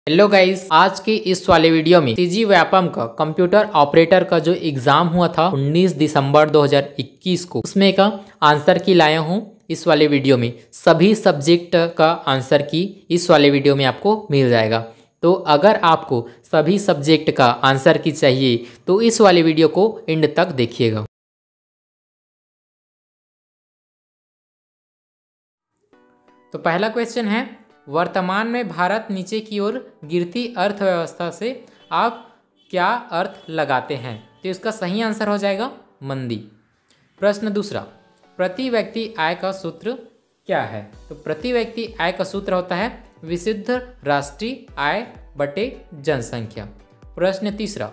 Hello guys, आज के इस वाले वीडियो में सीजी व्यापम का कंप्यूटर ऑपरेटर का जो एग्जाम हुआ था 19 दिसंबर 2021 को, उसमें का आंसर की लाया हूँ इस वाले वीडियो में। सभी सब्जेक्ट का आंसर की इस वाले वीडियो में आपको मिल जाएगा। तो अगर आपको सभी सब्जेक्ट का आंसर की चाहिए तो इस वाले वीडियो को एंड तक देखिएगा। तो पहला क्वेश्चन है, वर्तमान में भारत नीचे की ओर गिरती अर्थव्यवस्था से आप क्या अर्थ लगाते हैं? तो इसका सही आंसर हो जाएगा मंदी। प्रश्न दूसरा, प्रति व्यक्ति आय का सूत्र क्या है? तो प्रति व्यक्ति आय का सूत्र होता है विशुद्ध राष्ट्रीय आय बटे जनसंख्या। प्रश्न तीसरा,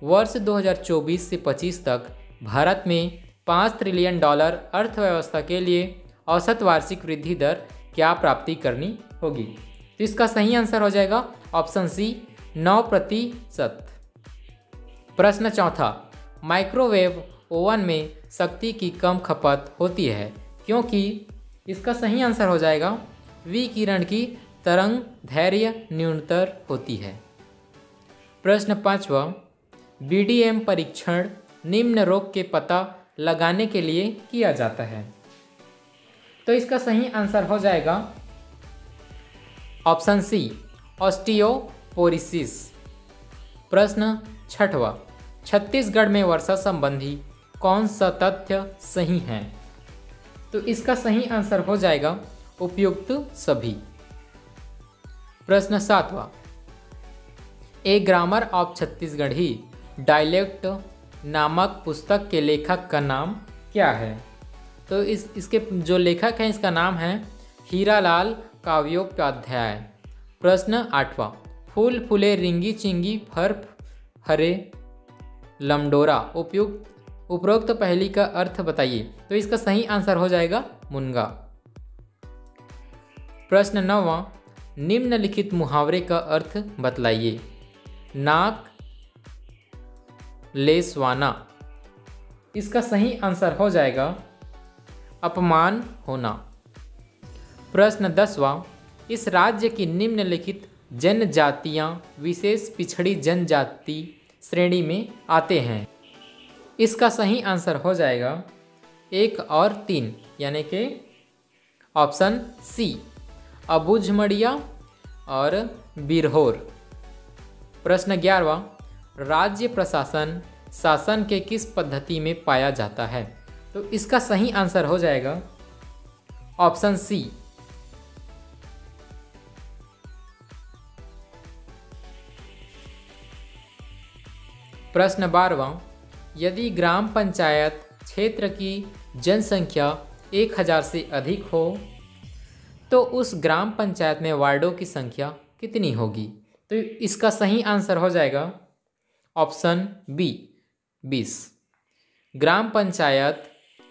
वर्ष 2024 से 25 तक भारत में $5 ट्रिलियन अर्थव्यवस्था के लिए औसत वार्षिक वृद्धि दर क्या प्राप्ति करनी होगी? तो इसका सही आंसर हो जाएगा ऑप्शन सी 9%। प्रश्न चौथा, माइक्रोवेव ओवन में शक्ति की कम खपत होती है क्योंकि? इसका सही आंसर हो जाएगा विकिरण की तरंग दैर्घ्य न्यूनतर होती है। प्रश्न पांचवा, बीडीएम परीक्षण निम्न रोग के पता लगाने के लिए किया जाता है। तो इसका सही आंसर हो जाएगा ऑप्शन सी ऑस्टियोपोरोसिस। प्रश्न छठवा, छत्तीसगढ़ में वर्षा संबंधी कौन सा तथ्य सही है? तो इसका सही आंसर हो जाएगा उपयुक्त सभी। प्रश्न सातवां, ए ग्रामर ऑफ छत्तीसगढ़ी डायलेक्ट नामक पुस्तक के लेखक का नाम क्या है? तो इसके जो लेखक हैं इसका नाम है हीरालाल काव्योपाध्याय। प्रश्न आठवां, फूल फूले रिंगी चिंगी फर हरे लमडोरा उपरोक्त पहली का अर्थ बताइए। तो इसका सही आंसर हो जाएगा मुनगा। प्रश्न नौवां, निम्नलिखित मुहावरे का अर्थ बतलाइए। नाक लेसवाना, इसका सही आंसर हो जाएगा अपमान होना। प्रश्न 10वां, इस राज्य की निम्नलिखित जनजातियां विशेष पिछड़ी जनजाति श्रेणी में आते हैं। इसका सही आंसर हो जाएगा 1 और 3 यानी कि ऑप्शन सी अबुझमड़िया और बिरहोर। प्रश्न 11वां, राज्य प्रशासन शासन के किस पद्धति में पाया जाता है? तो इसका सही आंसर हो जाएगा ऑप्शन सी प्रश्न 12वां, यदि ग्राम पंचायत क्षेत्र की जनसंख्या 1000 से अधिक हो तो उस ग्राम पंचायत में वार्डों की संख्या कितनी होगी? तो इसका सही आंसर हो जाएगा ऑप्शन बी 20। ग्राम पंचायत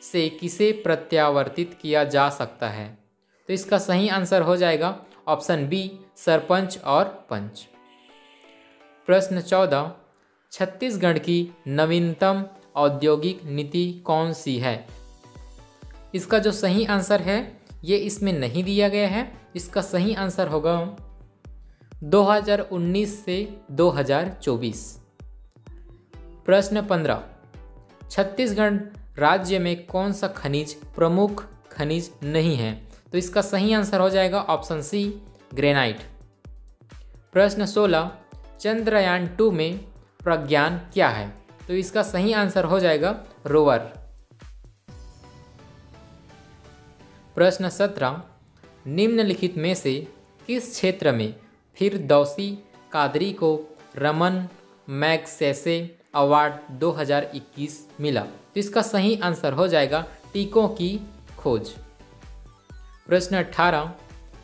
से किसे प्रत्यावर्तित किया जा सकता है? तो इसका सही आंसर हो जाएगा ऑप्शन बी सरपंच और पंच। प्रश्न 14, छत्तीसगढ़ की नवीनतम औद्योगिक नीति कौन सी है? इसका जो सही आंसर है ये इसमें नहीं दिया गया है। इसका सही आंसर होगा 2019 से 2024। प्रश्न 15, छत्तीसगढ़ राज्य में कौन सा खनिज प्रमुख खनिज नहीं है? तो इसका सही आंसर हो जाएगा ऑप्शन सी ग्रेनाइट। प्रश्न 16, चंद्रयान 2 में प्रज्ञान क्या है? तो इसका सही आंसर हो जाएगा रोवर। प्रश्न 17, निम्नलिखित में से किस क्षेत्र में फिरदौसी कादरी को रमन मैगसेसे अवार्ड 2021 मिला? तो इसका सही आंसर हो जाएगा टीकों की खोज। प्रश्न 18,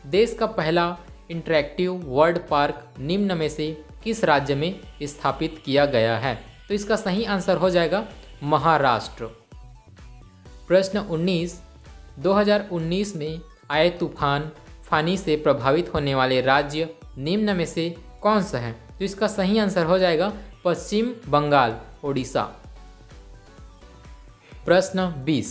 देश का पहला इंटरैक्टिव वर्ल्ड पार्क निम्न में से किस राज्य में स्थापित किया गया है? तो इसका सही आंसर हो जाएगा महाराष्ट्र। प्रश्न 19, 2019 में आए तूफान फानी से प्रभावित होने वाले राज्य निम्न में से कौन सा है? तो इसका सही आंसर हो जाएगा पश्चिम बंगाल ओडिशा। प्रश्न 20,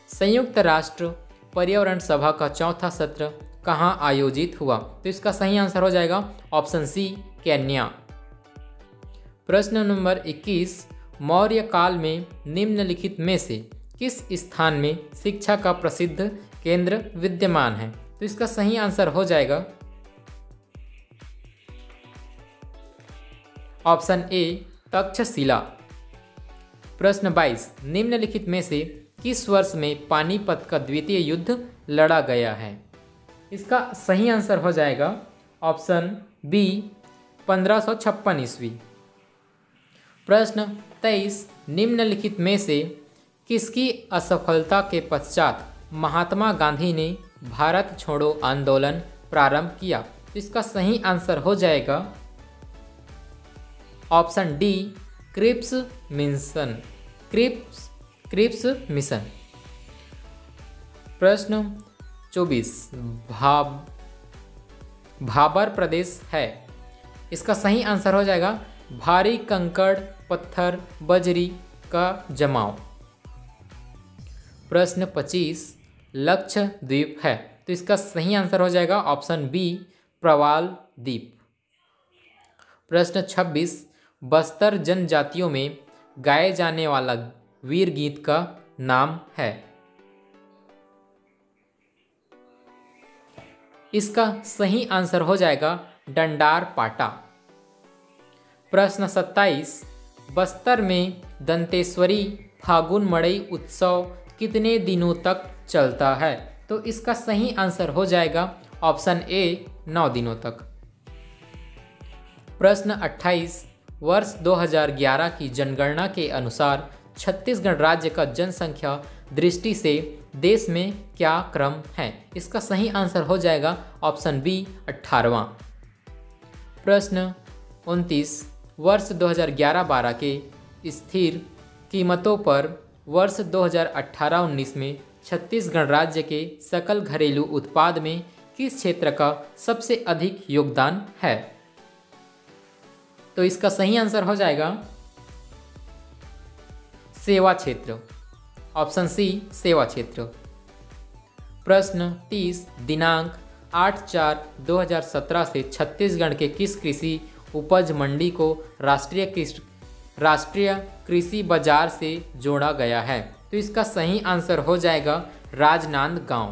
संयुक्त राष्ट्र पर्यावरण सभा का चौथा सत्र कहाँ आयोजित हुआ? तो इसका सही आंसर हो जाएगा ऑप्शन सी, केन्या। प्रश्न नंबर 21, मौर्य काल में निम्नलिखित में से किस स्थान में शिक्षा का प्रसिद्ध केंद्र विद्यमान है? तो इसका सही आंसर हो जाएगा ऑप्शन ए, तक्षशिला। प्रश्न 22, निम्नलिखित में से किस वर्ष में पानीपत का द्वितीय युद्ध लड़ा गया है? इसका सही आंसर हो जाएगा ऑप्शन बी, 1556 ईस्वी। प्रश्न 23, निम्नलिखित में से किसकी असफलता के पश्चात महात्मा गांधी ने भारत छोड़ो आंदोलन प्रारंभ किया? तो इसका सही आंसर हो जाएगा option D, Cripps mission. Cripps mission. प्रश्न 24, भाबर प्रदेश है। इसका सही आंसर हो जाएगा भारी कंकड़, पत्थर, बजरी का जमाव। प्रश्न 25, लक्षद्वीप है। तो इसका सही आंसर हो जाएगा ऑप्शन बी, प्रवाल द्वीप। प्रश्न 26, बस्तर जनजातियों में गाए जाने वाला वीर गीत का नाम है? इसका सही आंसर हो जाएगा डंडार पाटा। प्रश्न 27, बस्तर में दंतेश्वरी फागुन मड़ई उत्सव कितने दिनों तक चलता है? तो इसका सही आंसर हो जाएगा ऑप्शन ए, 9 दिनों तक। प्रश्न 28, वर्ष 2011 की जनगणना के अनुसार छत्तीसगढ़ राज्य का जनसंख्या दृष्टि से देश में क्या क्रम है? इसका सही आंसर हो जाएगा ऑप्शन बी, 18वां। प्रश्न 29, वर्ष 2011-12 के स्थिर कीमतों पर वर्ष 2018-19 में छत्तीसगढ़ राज्य के सकल घरेलू उत्पाद में किस क्षेत्र का सबसे अधिक योगदान है? तो इसका सही आंसर हो जाएगा सेवा क्षेत्र, ऑप्शन सी, सेवा क्षेत्र। प्रश्न 30, दिनांक 8/4/2017 से छत्तीसगढ़ के किस कृषि उपज मंडी को राष्ट्रीय कृषि बाजार से जोड़ा गया है? तो इसका सही आंसर हो जाएगा राजनांदगांव।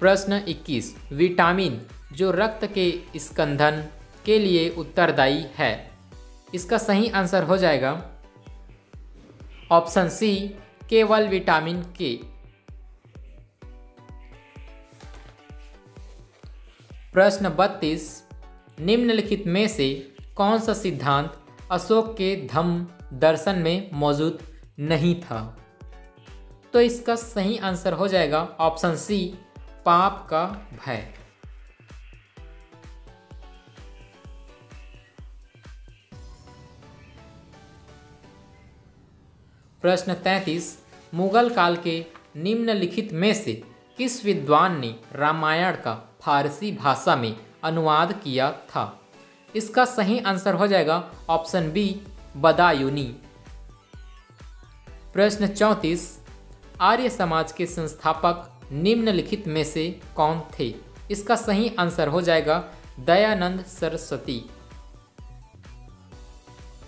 प्रश्न 21, विटामिन जो रक्त के स्कंदन के लिए उत्तरदायी है? इसका सही आंसर हो जाएगा ऑप्शन सी, केवल विटामिन के। प्रश्न 32, निम्नलिखित में से कौन सा सिद्धांत अशोक के धम्म दर्शन में मौजूद नहीं था? तो इसका सही आंसर हो जाएगा ऑप्शन सी, पाप का भय। प्रश्न 33, मुगल काल के निम्नलिखित में से किस विद्वान ने रामायण का फारसी भाषा में अनुवाद किया था? इसका सही आंसर हो जाएगा ऑप्शन बी, बदायूनी। प्रश्न 34, आर्य समाज के संस्थापक निम्नलिखित में से कौन थे? इसका सही आंसर हो जाएगा दयानंद सरस्वती।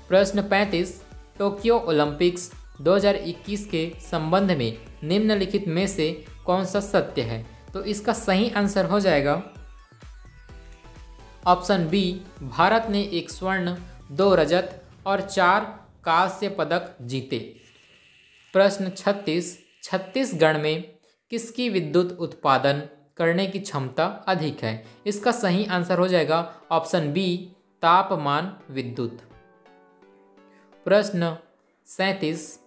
प्रश्न 35, टोक्यो ओलंपिक्स 2021 के संबंध में निम्नलिखित में से कौन सा सत्य है? तो इसका सही आंसर हो जाएगा ऑप्शन बी, भारत ने 1 स्वर्ण, 2 रजत और 4 कांस्य पदक जीते। प्रश्न 36, छत्तीसगढ़ में किसकी विद्युत उत्पादन करने की क्षमता अधिक है? इसका सही आंसर हो जाएगा ऑप्शन बी, तापमान विद्युत। प्रश्न 37,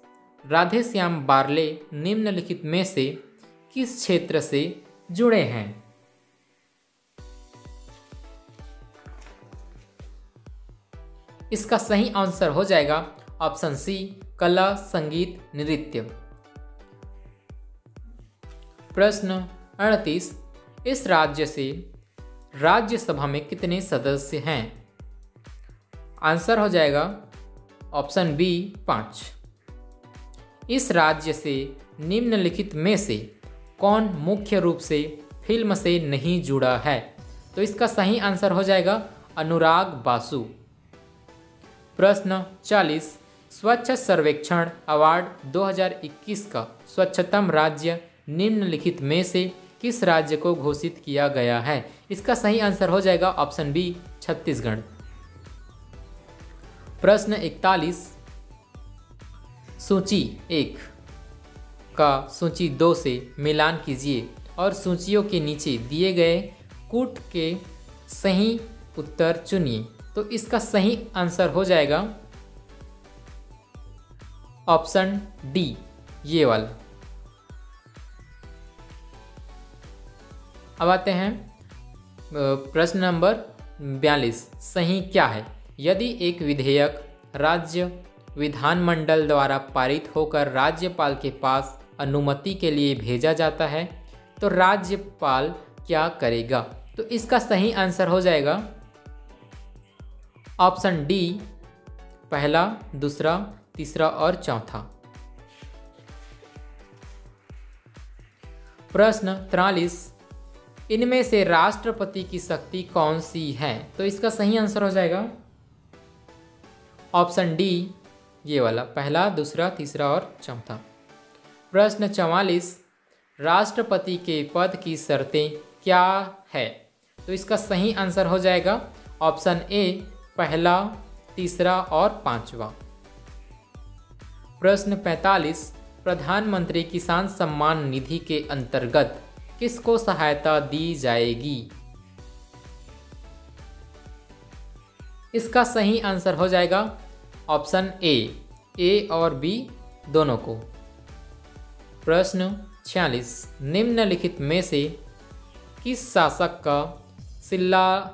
राधेश्याम बारले निम्नलिखित में से किस क्षेत्र से जुड़े हैं? इसका सही आंसर हो जाएगा ऑप्शन सी, कला, संगीत, नृत्य। प्रश्न 38, इस राज्य से राज्यसभा में कितने सदस्य हैं? आंसर हो जाएगा ऑप्शन बी, 5। इस राज्य से निम्नलिखित में से कौन मुख्य रूप से फिल्म से नहीं जुड़ा है? तो इसका सही आंसर हो जाएगा अनुराग बासु। प्रश्न 40, स्वच्छ सर्वेक्षण अवार्ड 2021 का स्वच्छतम राज्य निम्नलिखित में से किस राज्य को घोषित किया गया है? इसका सही आंसर हो जाएगा ऑप्शन बी छत्तीसगढ़। प्रश्न 41, सूची 1 का सूची 2 से मिलान कीजिए और सूचियों के नीचे दिए गए कूट के सही उत्तर चुनिए। तो इसका सही आंसर हो जाएगा ऑप्शन डी, ये वाला। अब आते हैं प्रश्न नंबर 42, सही क्या है? यदि एक विधेयक राज्य विधानमंडल द्वारा पारित होकर राज्यपाल के पास अनुमति के लिए भेजा जाता है तो राज्यपाल क्या करेगा? तो इसका सही आंसर हो जाएगा ऑप्शन डी, पहला, दूसरा, तीसरा और चौथा। प्रश्न 43, इनमें से राष्ट्रपति की शक्ति कौन सी है? तो इसका सही आंसर हो जाएगा ऑप्शन डी, ये वाला, पहला, दूसरा, तीसरा और चौथा। प्रश्न 44, राष्ट्रपति के पद की शर्तें क्या है? तो इसका सही आंसर हो जाएगा ऑप्शन ए, पहला, तीसरा और पांचवा। प्रश्न 45, प्रधानमंत्री किसान सम्मान निधि के अंतर्गत किसको सहायता दी जाएगी? इसका सही आंसर हो जाएगा ऑप्शन ए और बी दोनों को। प्रश्न 46, निम्नलिखित में से किस शासक का शिलालेख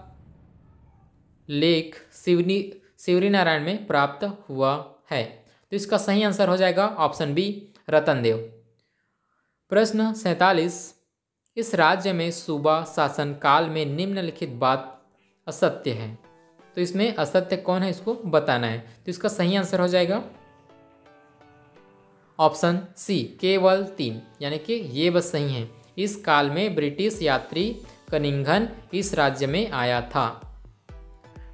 शिवरी नारायण में प्राप्त हुआ है? तो इसका सही आंसर हो जाएगा ऑप्शन बी, रतनदेव। प्रश्न 47, इस राज्य में सूबा शासन काल में निम्नलिखित बात असत्य है। तो इसमें असत्य कौन है इसको बताना है। तो इसका सही आंसर हो जाएगा ऑप्शन सी, केवल 3, यानी कि ये बस सही है। इस काल में ब्रिटिश यात्री कनिंघन इस राज्य में आया था।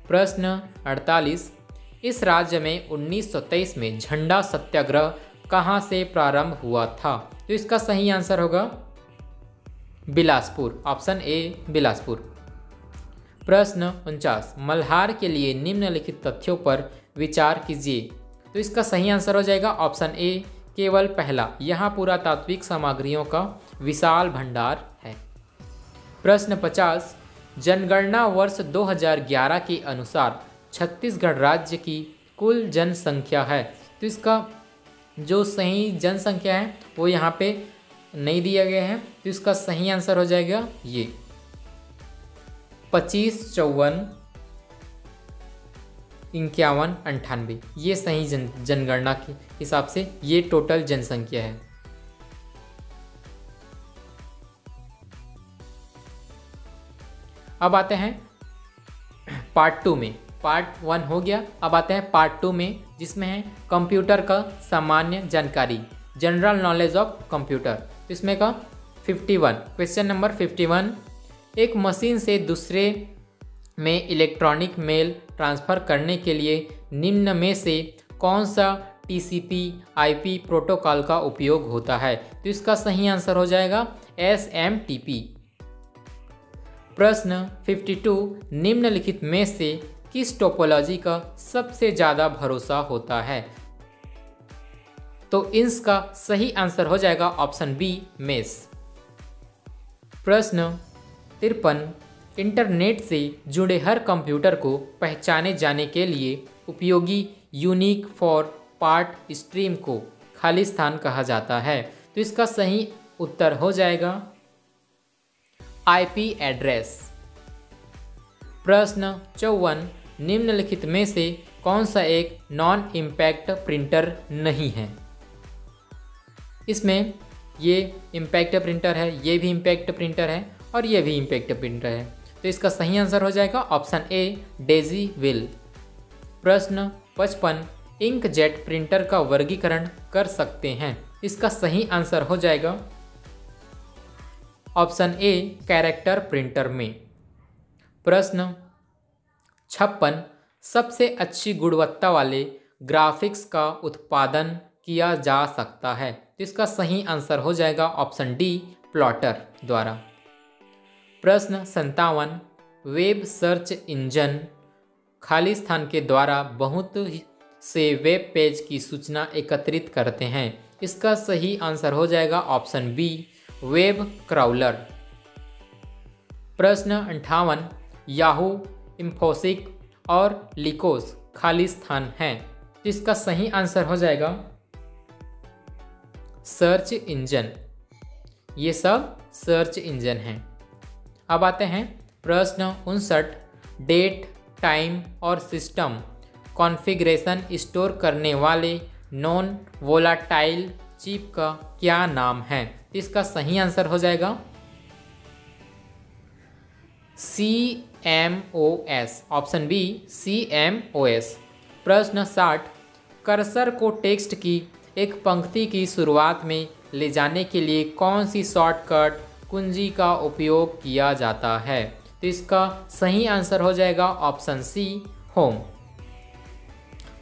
प्रश्न 48, इस राज्य में 1923 में झंडा सत्याग्रह कहाँ से प्रारंभ हुआ था? तो इसका सही आंसर होगा बिलासपुर, ऑप्शन ए, बिलासपुर। प्रश्न 49, मल्हार के लिए निम्नलिखित तथ्यों पर विचार कीजिए। तो इसका सही आंसर हो जाएगा ऑप्शन ए, केवल पहला, यहाँ पुरातात्विक सामग्रियों का विशाल भंडार है। प्रश्न 50, जनगणना वर्ष 2011 के अनुसार छत्तीसगढ़ राज्य की कुल जनसंख्या है। तो इसका जो सही जनसंख्या है वो यहाँ पे नहीं दिया गया है। तो इसका सही आंसर हो जाएगा ये 25, 54, 51, 98। ये सही जनगणना के हिसाब से ये टोटल जनसंख्या है। अब आते हैं पार्ट 2 में। पार्ट 1 हो गया, अब आते हैं पार्ट 2 में, जिसमें है कंप्यूटर का सामान्य जानकारी, जनरल नॉलेज ऑफ कंप्यूटर। तो इसमें का 51, क्वेश्चन नंबर 51, एक मशीन से दूसरे में इलेक्ट्रॉनिक मेल ट्रांसफ़र करने के लिए निम्न में से कौन सा TCP/IP प्रोटोकॉल का उपयोग होता है? तो इसका सही आंसर हो जाएगा SMTP। प्रश्न 52, निम्नलिखित में से किस टोपोलॉजी का सबसे ज़्यादा भरोसा होता है? तो इसका सही आंसर हो जाएगा ऑप्शन बी, मेस। प्रश्न 53, इंटरनेट से जुड़े हर कंप्यूटर को पहचाने जाने के लिए उपयोगी यूनिक फॉर पार्ट स्ट्रीम को खाली स्थान कहा जाता है। तो इसका सही उत्तर हो जाएगा IP एड्रेस। प्रश्न 54, निम्नलिखित में से कौन सा एक नॉन इम्पैक्ट प्रिंटर नहीं है? इसमें ये इम्पैक्ट प्रिंटर है, ये भी इम्पैक्ट प्रिंटर है और ये भी इम्पैक्ट प्रिंटर है। तो इसका सही आंसर हो जाएगा ऑप्शन ए, डेजी विल। प्रश्न 55, इंकजेट प्रिंटर का वर्गीकरण कर सकते हैं। इसका सही आंसर हो जाएगा ऑप्शन ए कैरेक्टर प्रिंटर में। प्रश्न 56 सबसे अच्छी गुणवत्ता वाले ग्राफिक्स का उत्पादन किया जा सकता है। तो इसका सही आंसर हो जाएगा ऑप्शन डी प्लॉटर द्वारा। प्रश्न 57 वेब सर्च इंजन खाली स्थान के द्वारा बहुत से वेब पेज की सूचना एकत्रित करते हैं। इसका सही आंसर हो जाएगा ऑप्शन बी वेब क्राउलर। प्रश्न 58 याहू, इंफोसिक और लिकोस खाली स्थान हैं। तो इसका सही आंसर हो जाएगा सर्च इंजन। ये सब सर्च इंजन हैं। अब आते हैं प्रश्न 59 डेट, टाइम और सिस्टम कॉन्फ़िगरेशन स्टोर करने वाले नॉन वोलाटाइल चिप का क्या नाम है। इसका सही आंसर हो जाएगा CMOS, ऑप्शन बी CMOS। प्रश्न 60 कर्सर को टेक्स्ट की एक पंक्ति की शुरुआत में ले जाने के लिए कौन सी शॉर्टकट कुंजी का उपयोग किया जाता है। तो इसका सही आंसर हो जाएगा ऑप्शन सी होम।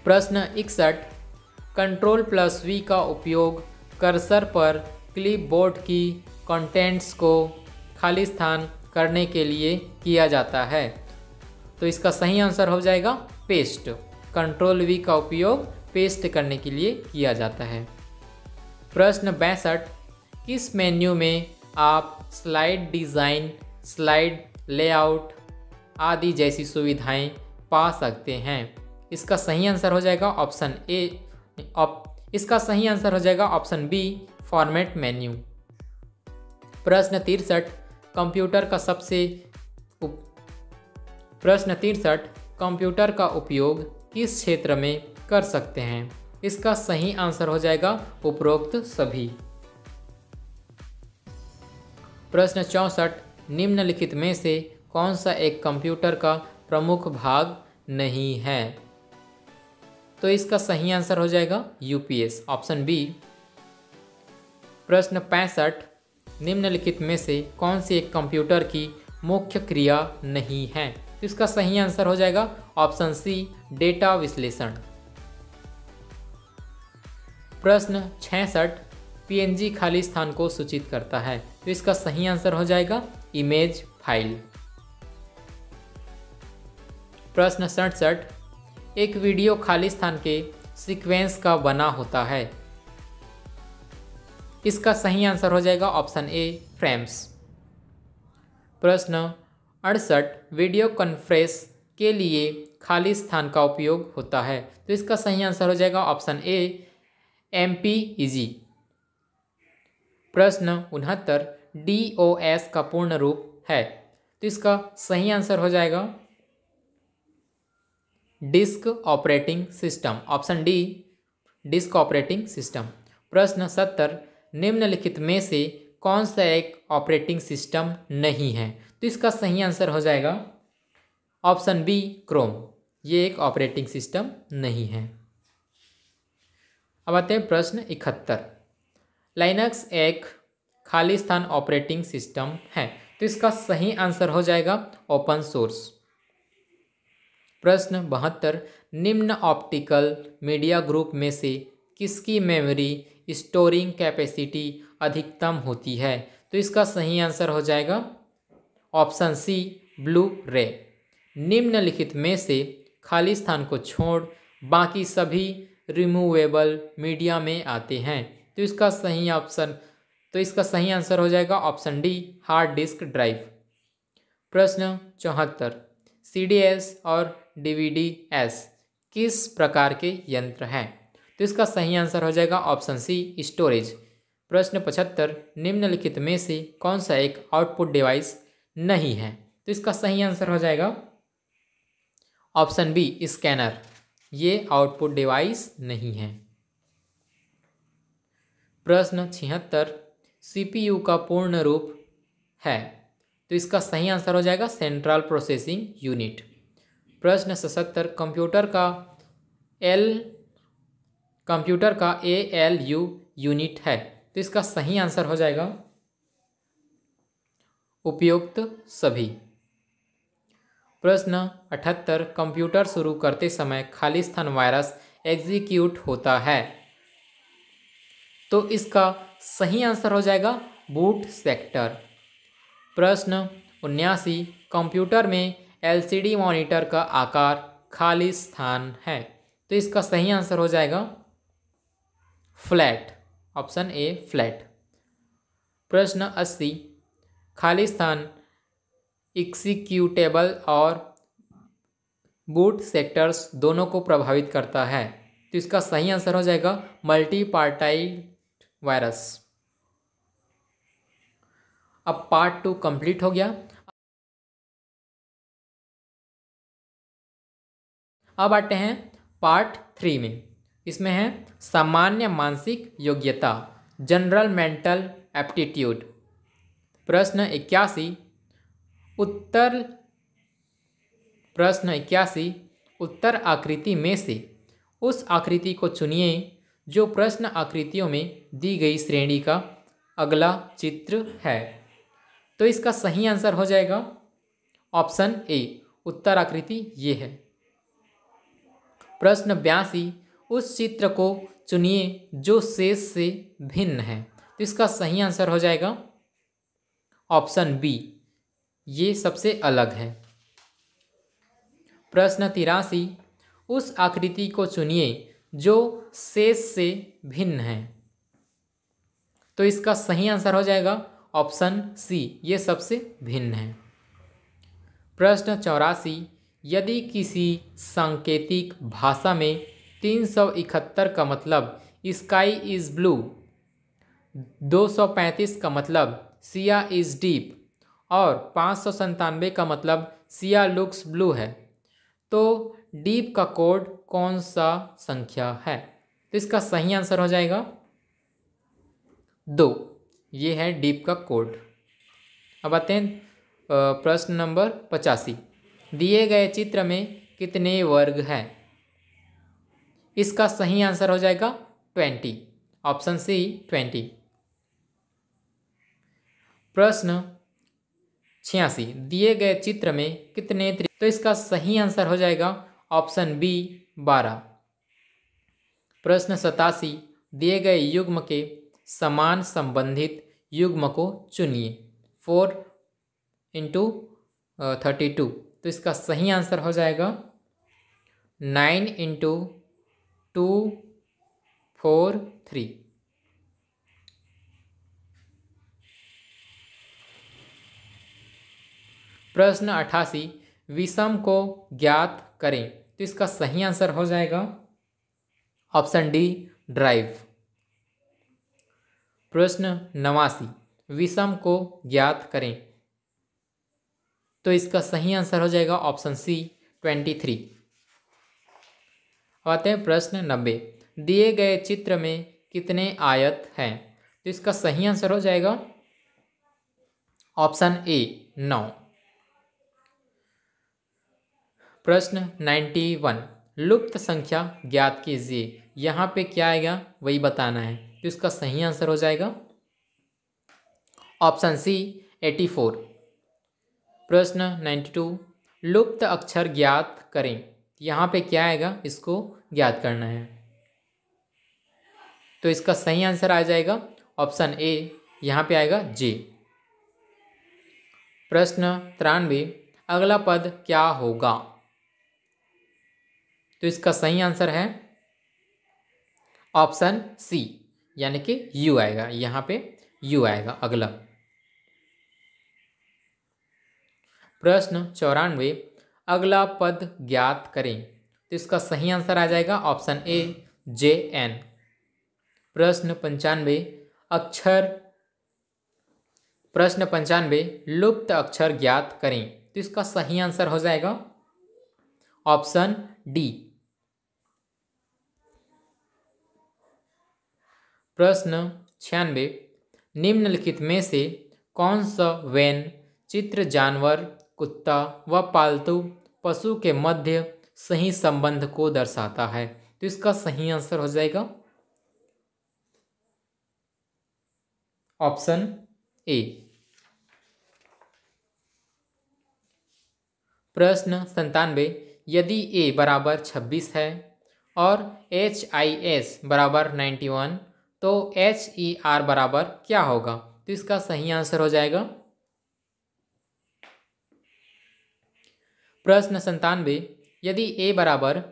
प्रश्न 61 Ctrl+V का उपयोग कर्सर पर क्लिपबोर्ड की कंटेंट्स को खाली स्थान करने के लिए किया जाता है। तो इसका सही आंसर हो जाएगा पेस्ट। Ctrl+V का उपयोग पेस्ट करने के लिए किया जाता है। प्रश्न 62 किस मेन्यू में आप स्लाइड डिज़ाइन, स्लाइड लेआउट आदि जैसी सुविधाएं पा सकते हैं। इसका सही आंसर हो जाएगा ऑप्शन ए। इसका सही आंसर हो जाएगा ऑप्शन बी फॉर्मेट मेन्यू। प्रश्न 63 कंप्यूटर का उपयोग किस क्षेत्र में कर सकते हैं। इसका सही आंसर हो जाएगा उपरोक्त सभी। प्रश्न 64 निम्नलिखित में से कौन सा एक कंप्यूटर का प्रमुख भाग नहीं है। तो इसका सही आंसर हो जाएगा यूपीएस, ऑप्शन बी। प्रश्न 65 निम्नलिखित में से कौन सी एक कंप्यूटर की मुख्य क्रिया नहीं है। तो इसका सही आंसर हो जाएगा ऑप्शन सी डेटा विश्लेषण। प्रश्न 66 पीएनजी खाली स्थान को सूचित करता है। तो इसका सही आंसर हो जाएगा इमेज फाइल। प्रश्न 67 एक वीडियो खाली स्थान के सीक्वेंस का बना होता है। इसका सही आंसर हो जाएगा ऑप्शन ए फ्रेम्स। प्रश्न 68 वीडियो कॉन्फ्रेंस के लिए खाली स्थान का उपयोग होता है। तो इसका सही आंसर हो जाएगा ऑप्शन ए एमपीईजी। प्रश्न 69 DOS का पूर्ण रूप है। तो इसका सही आंसर हो जाएगा disk operating system, option D disk operating system. प्रश्न 70 निम्नलिखित में से कौन सा एक ऑपरेटिंग सिस्टम नहीं है। तो इसका सही आंसर हो जाएगा ऑप्शन बी क्रोम। ये एक ऑपरेटिंग सिस्टम नहीं है। अब आते हैं प्रश्न 71 लाइनक्स एक खाली स्थान ऑपरेटिंग सिस्टम है। तो इसका सही आंसर हो जाएगा ओपन सोर्स। प्रश्न 72 निम्न ऑप्टिकल मीडिया ग्रुप में से किसकी मेमोरी स्टोरिंग कैपेसिटी अधिकतम होती है। तो इसका सही आंसर हो जाएगा ऑप्शन सी ब्लू रे। निम्नलिखित में से खाली स्थान को छोड़ बाकी सभी रिमूवेबल मीडिया में आते हैं। तो इसका सही आंसर हो जाएगा option D hard disk drive. प्रश्न 74 CDS और DVDS किस प्रकार के यंत्र हैं। तो इसका सही आंसर हो जाएगा ऑप्शन सी स्टोरेज। प्रश्न 75 निम्नलिखित में से कौन सा एक आउटपुट डिवाइस नहीं है। तो इसका सही आंसर हो जाएगा ऑप्शन बी स्कैनर। ये आउटपुट डिवाइस नहीं है। प्रश्न 76 CPU का पूर्ण रूप है। तो इसका सही आंसर हो जाएगा सेंट्रल प्रोसेसिंग यूनिट। प्रश्न 77 कंप्यूटर का ALU यूनिट है। तो इसका सही आंसर हो जाएगा उपयुक्त सभी। प्रश्न 78 कंप्यूटर शुरू करते समय खाली स्थान वायरस एग्जीक्यूट होता है। तो इसका सही आंसर हो जाएगा बूट सेक्टर। प्रश्न 79 कंप्यूटर में एलसीडी मॉनिटर का आकार खाली स्थान है। तो इसका सही आंसर हो जाएगा फ्लैट, ऑप्शन ए फ्लैट। प्रश्न 80 खाली स्थान एग्जीक्यूटेबल और बूट सेक्टर्स दोनों को प्रभावित करता है। तो इसका सही आंसर हो जाएगा मल्टी पार्टाइड वायरस। अब पार्ट 2 कंप्लीट हो गया। अब आते हैं पार्ट 3 में। इसमें है सामान्य मानसिक योग्यता, जनरल मेंटल एप्टीट्यूड। प्रश्न 81 उत्तर आकृति में से उस आकृति को चुनिए जो प्रश्न आकृतियों में दी गई श्रेणी का अगला चित्र है। तो इसका सही आंसर हो जाएगा ऑप्शन ए उत्तर आकृति ये है। प्रश्न 82 उस चित्र को चुनिए जो शेष से भिन्न है। तो इसका सही आंसर हो जाएगा ऑप्शन बी ये सबसे अलग है। प्रश्न 83 उस आकृति को चुनिए जो शेष से भिन्न है। तो इसका सही आंसर हो जाएगा ऑप्शन सी ये सबसे भिन्न है। प्रश्न 84 यदि किसी सांकेतिक भाषा में 371 का मतलब स्काई इज ब्लू, 235 का मतलब सिया इज डीप और 597 का मतलब सिया लुक्स ब्लू है, तो डीप का कोड कौन सा संख्या है। तो इसका सही आंसर हो जाएगा 2 ये है डीप का कोड। अब आते हैं प्रश्न नंबर 85 दिए गए चित्र में कितने वर्ग हैं। इसका सही आंसर हो जाएगा 20, ऑप्शन सी 20। प्रश्न 86 दिए गए चित्र में कितने तो इसका सही आंसर हो जाएगा ऑप्शन बी 12। प्रश्न 87 दिए गए युग्म के समान संबंधित युग्म को चुनिए 4 × 32। तो इसका सही आंसर हो जाएगा 9 × 2 4 3। प्रश्न 88 विषम को ज्ञात करें। तो इसका सही आंसर हो जाएगा ऑप्शन डी ड्राइव। प्रश्न 89 विषम को ज्ञात करें। तो इसका सही आंसर हो जाएगा ऑप्शन सी 23। आते हैं प्रश्न 90 दिए गए चित्र में कितने आयत हैं। तो इसका सही आंसर हो जाएगा ऑप्शन ए 9। प्रश्न 91 लुप्त संख्या ज्ञात कीजिए। यहाँ पे क्या आएगा वही बताना है। तो इसका सही आंसर हो जाएगा ऑप्शन सी 84। प्रश्न 92 लुप्त अक्षर ज्ञात करें। यहाँ पे क्या आएगा इसको ज्ञात करना है। तो इसका सही आंसर आ जाएगा ऑप्शन ए यहाँ पे आएगा जे। प्रश्न 93 अगला पद क्या होगा। तो इसका सही आंसर है ऑप्शन सी यानी कि यू आएगा। यहाँ पे यू आएगा अगला। प्रश्न 94 अगला पद ज्ञात करें। तो इसका सही आंसर आ जाएगा ऑप्शन ए जे एन। प्रश्न 95 लुप्त अक्षर ज्ञात करें। तो इसका सही आंसर हो जाएगा ऑप्शन डी। प्रश्न 96 निम्नलिखित में से कौन सा वेन चित्र जानवर कुत्ता व पालतू पशु के मध्य सही संबंध को दर्शाता है। तो इसका सही आंसर हो जाएगा ऑप्शन ए। प्रश्न 97, यदि ए बराबर 26 है और HIS बराबर 91 तो HER बराबर क्या होगा? तो इसका सही आंसर हो जाएगा। प्रश्न 97, यदि ए बराबर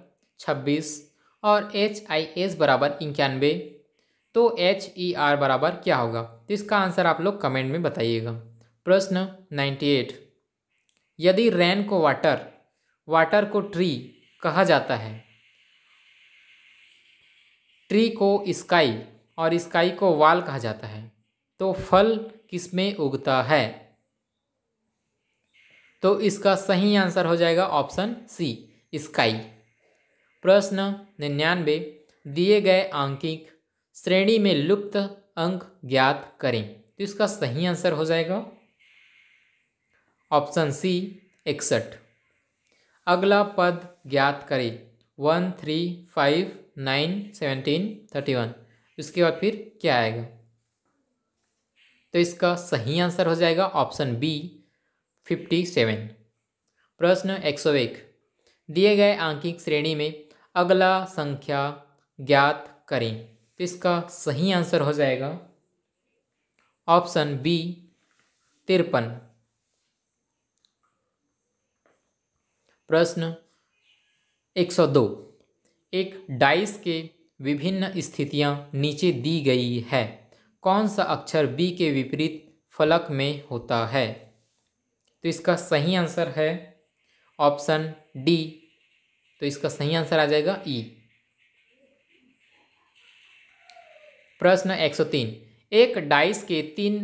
26 और HIS बराबर 91 तो HER बराबर क्या होगा? तो इसका आंसर आप लोग कमेंट में बताइएगा। प्रश्न 98, यदि रेन को वाटर को ट्री कहा जाता है, ट्री को स्काई और स्काई को वाल कहा जाता है, तो फल किसमें उगता है? तो इसका सही आंसर हो जाएगा ऑप्शन सी, स्काई। प्रश्न 99, दिए गए आंकिक श्रेणी में लुप्त अंक ज्ञात करें। तो इसका सही आंसर हो जाएगा ऑप्शन सी, 61। अगला पद ज्ञात करें, 1, 3, 5, 9, 17, 31। इसके बाद फिर क्या आएगा? तो इसका सही आंसर हो जाएगा ऑप्शन बी, 57। प्रश्न 101, दिए गए आंकिक श्रेणी में अगला संख्या ज्ञात करें। तो इसका सही आंसर हो जाएगा ऑप्शन बी, 53। प्रश्न 102, एक डाइस के विभिन्न स्थितियां नीचे दी गई है, कौन सा अक्षर बी के विपरीत फलक में होता है? तो इसका सही आंसर है ऑप्शन डी। तो इसका सही आंसर आ जाएगा ई। प्रश्न 103, एक डाइस के 3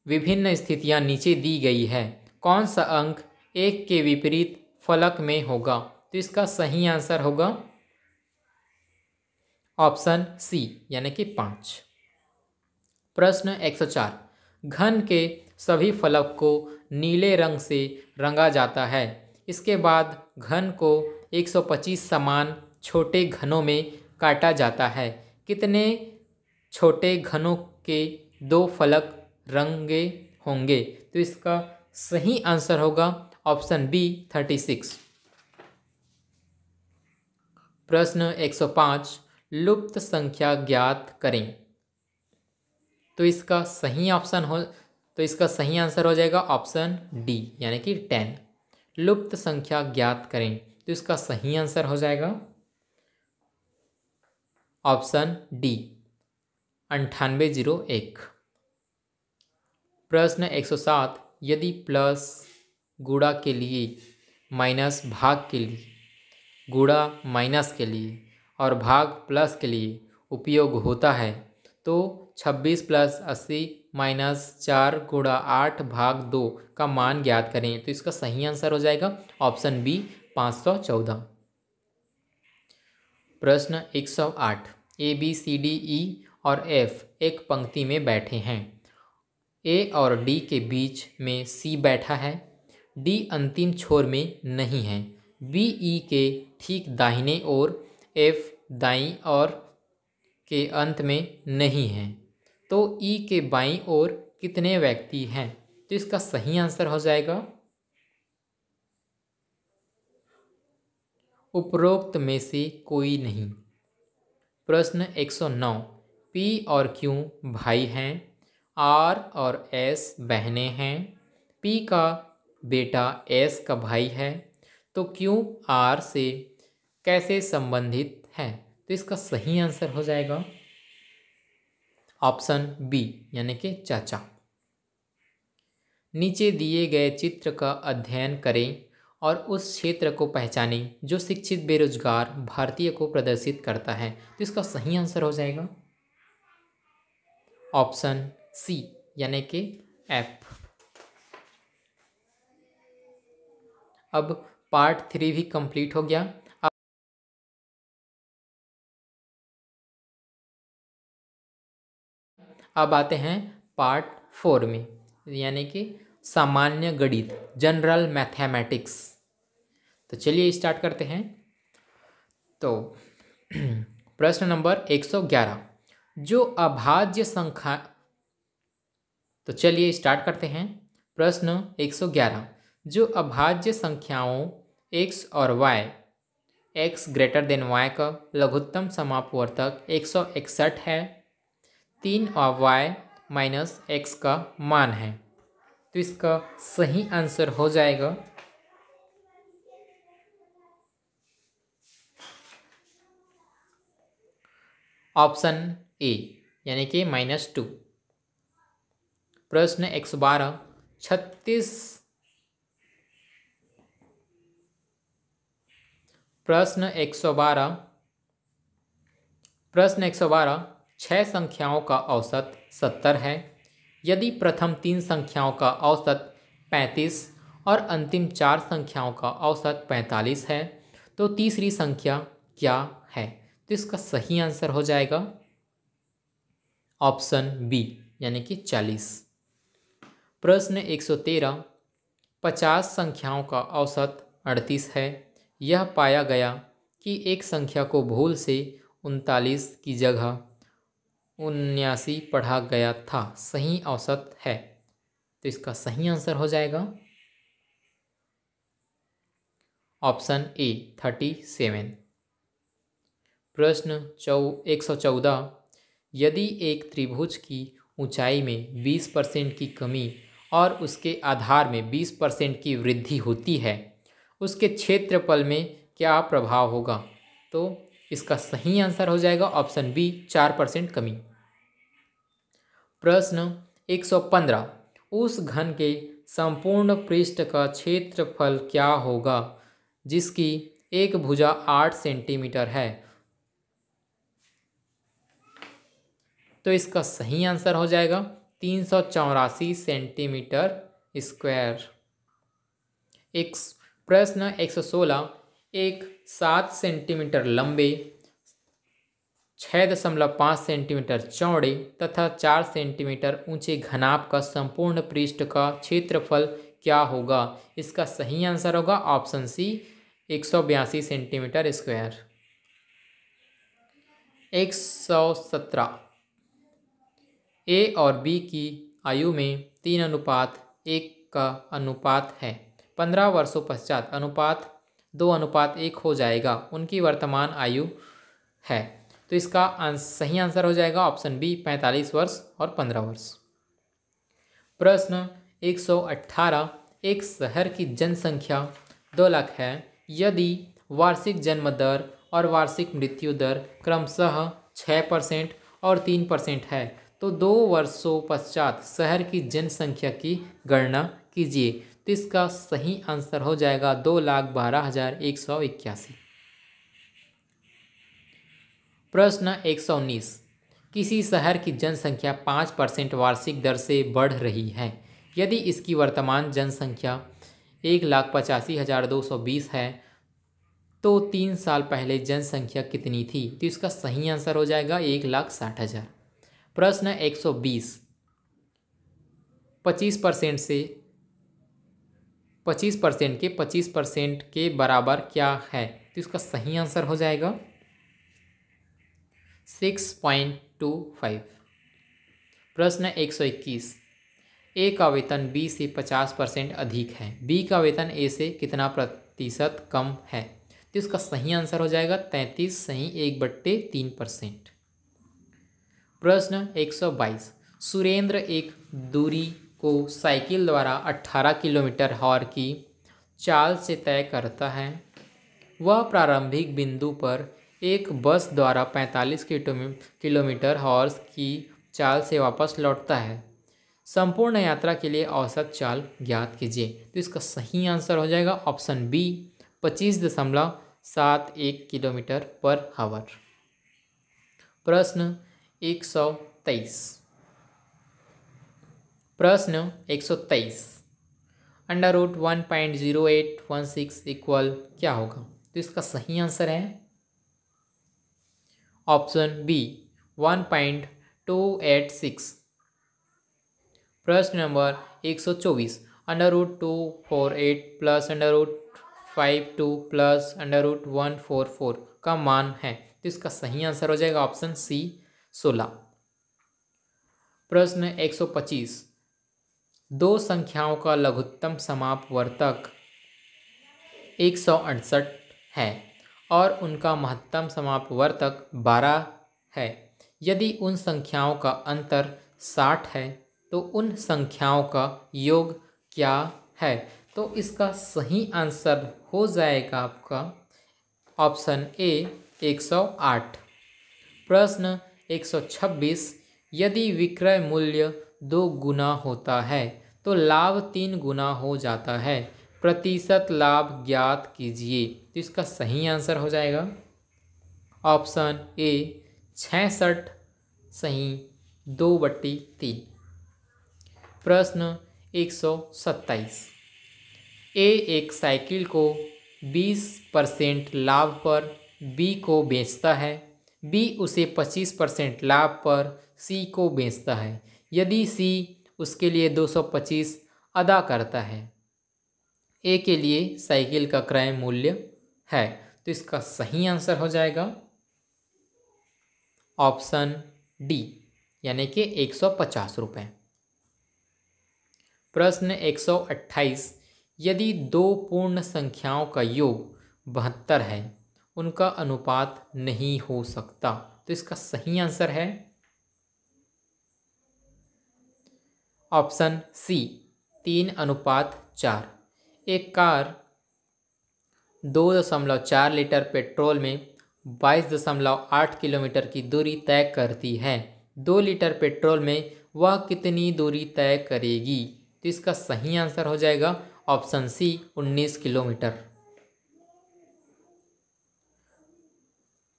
विभिन्न स्थितियां नीचे दी गई है, कौन सा अंक एक के विपरीत फलक में होगा? तो इसका सही आंसर होगा ऑप्शन सी, यानी कि 5। प्रश्न 104, घन के सभी फलक को नीले रंग से रंगा जाता है, इसके बाद घन को 125 समान छोटे घनों में काटा जाता है, कितने छोटे घनों के 2 फलक रंगे होंगे? तो इसका सही आंसर होगा ऑप्शन बी, 36। प्रश्न 105, लुप्त संख्या ज्ञात करें। तो इसका सही आंसर हो जाएगा ऑप्शन डी, यानी कि 10। लुप्त संख्या ज्ञात करें, तो इसका सही आंसर हो जाएगा ऑप्शन डी, 9801। प्रश्न 107, यदि प्लस गुणा के लिए माइनस भाग के लिए, गुणा माइनस के लिए और भाग प्लस के लिए उपयोग होता है, तो 26 + 80 - 4 × 8 भाग 2 का मान ज्ञात करें। तो इसका सही आंसर हो जाएगा ऑप्शन बी, 514। प्रश्न 108, A B C D E और एफ एक पंक्ति में बैठे हैं, ए और डी के बीच में सी बैठा है, डी अंतिम छोर में नहीं है, बी ई के ठीक दाहिने ओर, एफ दाईं ओर के अंत में नहीं है, तो ई के बाईं ओर कितने व्यक्ति हैं? तो इसका सही आंसर हो जाएगा उपरोक्त में से कोई नहीं। प्रश्न 109, पी और क्यू भाई हैं, आर और एस बहनें हैं, पी का बेटा एस का भाई है, तो क्यू आर से कैसे संबंधित है? तो इसका सही आंसर हो जाएगा ऑप्शन बी, यानी कि चाचा। नीचे दिए गए चित्र का अध्ययन करें और उस क्षेत्र को पहचानें जो शिक्षित बेरोजगार भारतीय को प्रदर्शित करता है। तो इसका सही आंसर हो जाएगा ऑप्शन सी, यानी कि एफ। अब पार्ट 3 भी कंप्लीट हो गया। अब आते हैं पार्ट 4 में, यानी कि सामान्य गणित, जनरल मैथमेटिक्स। तो चलिए स्टार्ट करते हैं। तो प्रश्न नंबर 111, जो अभाज्य संख्या। तो चलिए स्टार्ट करते हैं। प्रश्न 111, जो अभाज्य संख्याओं एक्स और y, x greater than y का लघुत्तम समापवर्तक 161 है। 3 और वाई माइनस एक्स का मान है। तो इसका सही आंसर हो जाएगा ऑप्शन ए, यानी कि -2। प्रश्न 112, 36 प्रश्न 112 6 संख्याओं का औसत 70 है। यदि प्रथम 3 संख्याओं का औसत 35 और अंतिम 4 संख्याओं का औसत 45 है तो तीसरी संख्या क्या है? तो इसका सही आंसर हो जाएगा ऑप्शन बी, यानी कि 40। प्रश्न 113, 50 संख्याओं का औसत 38 है। यह पाया गया कि एक संख्या को भूल से 39 की जगह 79 पढ़ा गया था, सही औसत है। तो इसका सही आंसर हो जाएगा ऑप्शन ए, 37। प्रश्न 114, यदि एक त्रिभुज की ऊंचाई में 20% की कमी और उसके आधार में 20% की वृद्धि होती है, उसके क्षेत्रफल में क्या प्रभाव होगा? तो इसका सही आंसर हो जाएगा ऑप्शन बी, 4% कमी। प्रश्न 115, उस घन के संपूर्ण पृष्ठ का क्षेत्रफल क्या होगा जिसकी एक भुजा 8 सेंटीमीटर है? तो इसका सही आंसर हो जाएगा 384 सेंटीमीटर स्क्वायर। एक प्रश्न 116, एक 7 सेंटीमीटर लंबे, 6.5 सेंटीमीटर चौड़े तथा 4 सेंटीमीटर ऊंचे घनाभ का संपूर्ण पृष्ठ का क्षेत्रफल क्या होगा? इसका सही आंसर होगा ऑप्शन सी, 182 सेंटीमीटर स्क्वायर। 117, ए और बी की आयु में 3:1 का अनुपात है। 15 वर्षों पश्चात अनुपात 2:1 हो जाएगा। उनकी वर्तमान आयु है। तो इसका सही आंसर हो जाएगा ऑप्शन बी, 45 वर्ष और 15 वर्ष। प्रश्न 118, एक शहर की जनसंख्या 2 लाख है। यदि वार्षिक जन्म दर और वार्षिक मृत्यु दर क्रमशः 6% और 3% है तो 2 वर्षों पश्चात शहर की जनसंख्या की गणना कीजिए। तो इसका सही आंसर हो जाएगा 2,12,181। प्रश्न 119, किसी शहर की जनसंख्या 5% वार्षिक दर से बढ़ रही है। यदि इसकी वर्तमान जनसंख्या 1,85,220 है तो 3 साल पहले जनसंख्या कितनी थी? तो इसका सही आंसर हो जाएगा 1,60,000। प्रश्न 120, 25% के 25% के बराबर क्या है? तो इसका सही आंसर हो जाएगा 6.25। प्रश्न 121, ए का वेतन बी से 50% अधिक है। बी का वेतन ए से कितना प्रतिशत कम है? तो इसका सही आंसर हो जाएगा 33, सही 1/3%। प्रश्न 122, सुरेंद्र एक दूरी को साइकिल द्वारा 18 किलोमीटर हॉर की चाल से तय करता है। वह प्रारंभिक बिंदु पर एक बस द्वारा 45 किलोमीटर हॉर्स की चाल से वापस लौटता है। संपूर्ण यात्रा के लिए औसत चाल ज्ञात कीजिए। तो इसका सही आंसर हो जाएगा ऑप्शन बी, 25.71 किलोमीटर पर हावर। प्रश्न 123, √1.0816 इक्वल क्या होगा? तो इसका सही आंसर है ऑप्शन बी, 1.286। प्रश्न नंबर 124, √248 प्लस √52 प्लस √144 का मान है। तो इसका सही आंसर हो जाएगा ऑप्शन सी, 16। प्रश्न 125, दो संख्याओं का लघुत्तम समापवर्तक 168 है और उनका महत्तम समाप्त वर्तक 12 है। यदि उन संख्याओं का अंतर 60 है तो उन संख्याओं का योग क्या है? तो इसका सही आंसर हो जाएगा आपका ऑप्शन ए 108। प्रश्न 126, यदि विक्रय मूल्य 2 गुना होता है तो लाभ 3 गुना हो जाता है, प्रतिशत लाभ ज्ञात कीजिए। तो इसका सही आंसर हो जाएगा ऑप्शन ए 66 सही 2/3। प्रश्न 127, ए एक साइकिल को 20% लाभ पर बी को बेचता है, बी उसे 25% लाभ पर सी को बेचता है। यदि सी उसके लिए 225 अदा करता है, ए के लिए साइकिल का क्रय मूल्य है। तो इसका सही आंसर हो जाएगा ऑप्शन डी यानी कि 150 रुपये। प्रश्न 128, यदि दो पूर्ण संख्याओं का योग 72 है, उनका अनुपात नहीं हो सकता। तो इसका सही आंसर है ऑप्शन सी 3:4। एक कार 2.4 लीटर पेट्रोल में 22.8 किलोमीटर की दूरी तय करती है। 2 लीटर पेट्रोल में वह कितनी दूरी तय करेगी? तो इसका सही आंसर हो जाएगा ऑप्शन सी 19 किलोमीटर।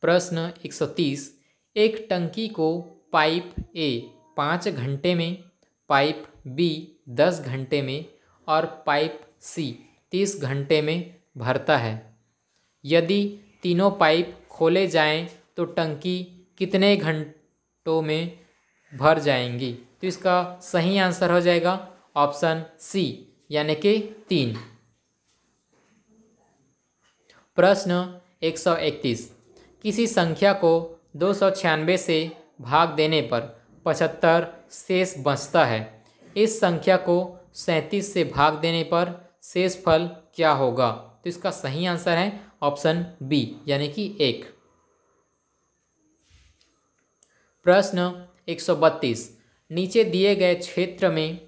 प्रश्न 130, एक टंकी को पाइप ए 5 घंटे में, पाइप बी 10 घंटे में और पाइप सी 30 घंटे में भरता है। यदि तीनों पाइप खोले जाएं तो टंकी कितने घंटों में भर जाएंगी? तो इसका सही आंसर हो जाएगा ऑप्शन सी यानी कि 3। प्रश्न 131, किसी संख्या को 296 से भाग देने पर 75 शेष बचता है। इस संख्या को 37 से भाग देने पर शेष फल क्या होगा? तो इसका सही आंसर है ऑप्शन बी यानी कि 1। प्रश्न 132, नीचे दिए गए क्षेत्र में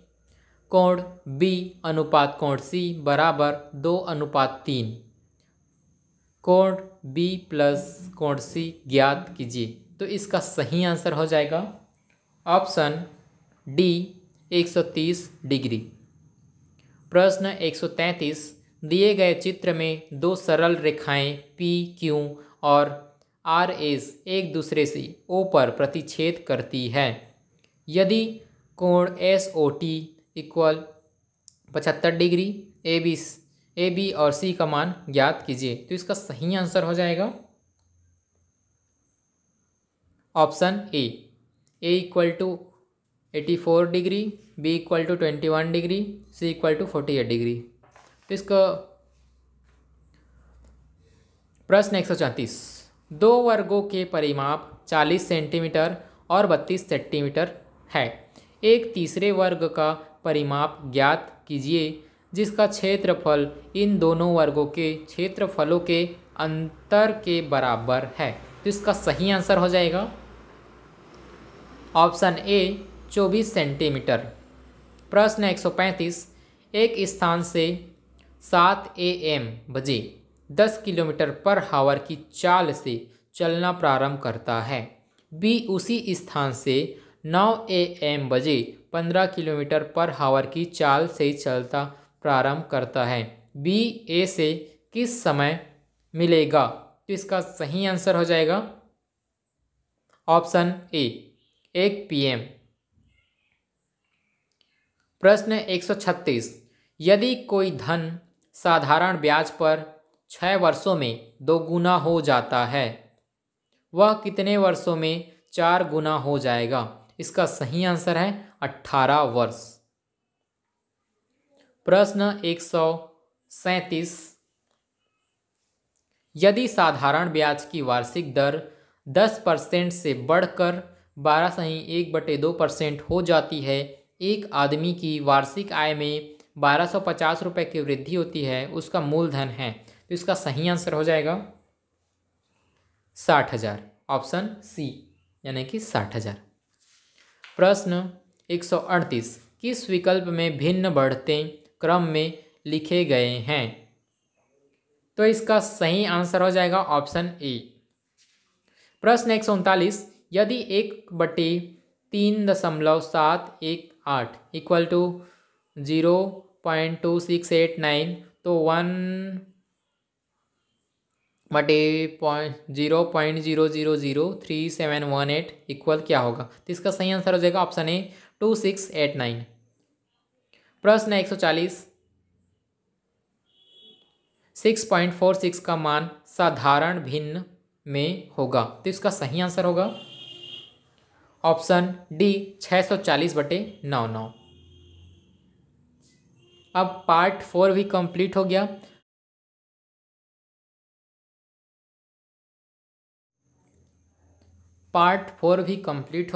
कोण बी अनुपात कोण सी बराबर 2:3। कोण बी प्लस कोण सी ज्ञात कीजिए। तो इसका सही आंसर हो जाएगा ऑप्शन डी 130 डिग्री। प्रश्न 133, दिए गए चित्र में दो सरल रेखाएं पी क्यू और आर एस एक दूसरे से ओ पर प्रतिच्छेद करती है। यदि कोण एस ओ टी इक्वल 75 डिग्री, ए बी और सी का मान ज्ञात कीजिए। तो इसका सही आंसर हो जाएगा ऑप्शन ए इक्वल टू 84 डिग्री, बी इक्वल टू 21 डिग्री, सी इक्वल टू 48 डिग्री। तो इसका प्रश्न 134, दो वर्गों के परिमाप 40 सेंटीमीटर और 32 सेंटीमीटर है। एक तीसरे वर्ग का परिमाप ज्ञात कीजिए जिसका क्षेत्रफल इन दोनों वर्गों के क्षेत्रफलों के अंतर के बराबर है। तो इसका सही आंसर हो जाएगा ऑप्शन ए 24 सेंटीमीटर। प्रश्न 135, एक स्थान से 7 AM बजे 10 किलोमीटर पर हावर की चाल से चलना प्रारंभ करता है। बी उसी स्थान से 9 AM बजे 15 किलोमीटर पर हावर की चाल से चलता प्रारंभ करता है। बी ए से किस समय मिलेगा? तो इसका सही आंसर हो जाएगा ऑप्शन ए 1 PM। प्रश्न 136, यदि कोई धन साधारण ब्याज पर 6 वर्षों में 2 गुना हो जाता है, वह कितने वर्षों में 4 गुना हो जाएगा? इसका सही आंसर है 18 वर्ष। प्रश्न 137, यदि साधारण ब्याज की वार्षिक दर 10% से बढ़कर 12.1/2% हो जाती है, एक आदमी की वार्षिक आय में 1250 रुपये की वृद्धि होती है, उसका मूलधन है, तो इसका सही आंसर हो जाएगा 60,000, ऑप्शन सी यानी कि 60,000। प्रश्न 138, किस विकल्प में भिन्न बढ़ते क्रम में लिखे गए हैं? तो इसका सही आंसर हो जाएगा ऑप्शन ए। प्रश्न 139, यदि 1/3.718 इक्वल टू 0.2689 तो 1/0.0003718 इक्वल क्या होगा? तो इसका सही आंसर हो जाएगा ऑप्शन ए 2689। प्रश्न 140, 6.46 का मान साधारण भिन्न में होगा, तो इसका सही आंसर होगा ऑप्शन डी 640/99। अब पार्ट 4 भी कंप्लीट हो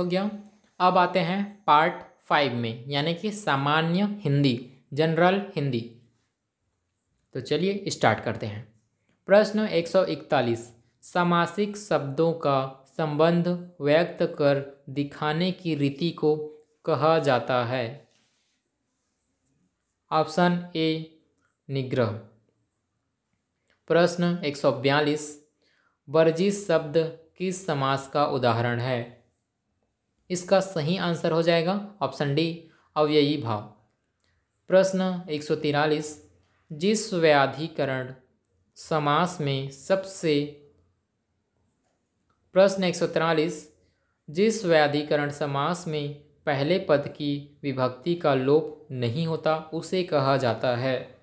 गया। अब आते हैं पार्ट 5 में, यानी कि सामान्य हिंदी, जनरल हिंदी। तो चलिए स्टार्ट करते हैं। प्रश्न 141, समासिक शब्दों का संबंध व्यक्त कर दिखाने की रीति को कहा जाता है? ऑप्शन ए निग्रह। प्रश्न 142, वर्जिश शब्द किस समास का उदाहरण है? इसका सही आंसर हो जाएगा ऑप्शन डी अव्ययी भाव। प्रश्न 143, जिस व्याधिकरण समास में सबसे प्रश्न 143, जिस व्याधिकरण समास में पहले पद की विभक्ति का लोप नहीं होता उसे कहा जाता है?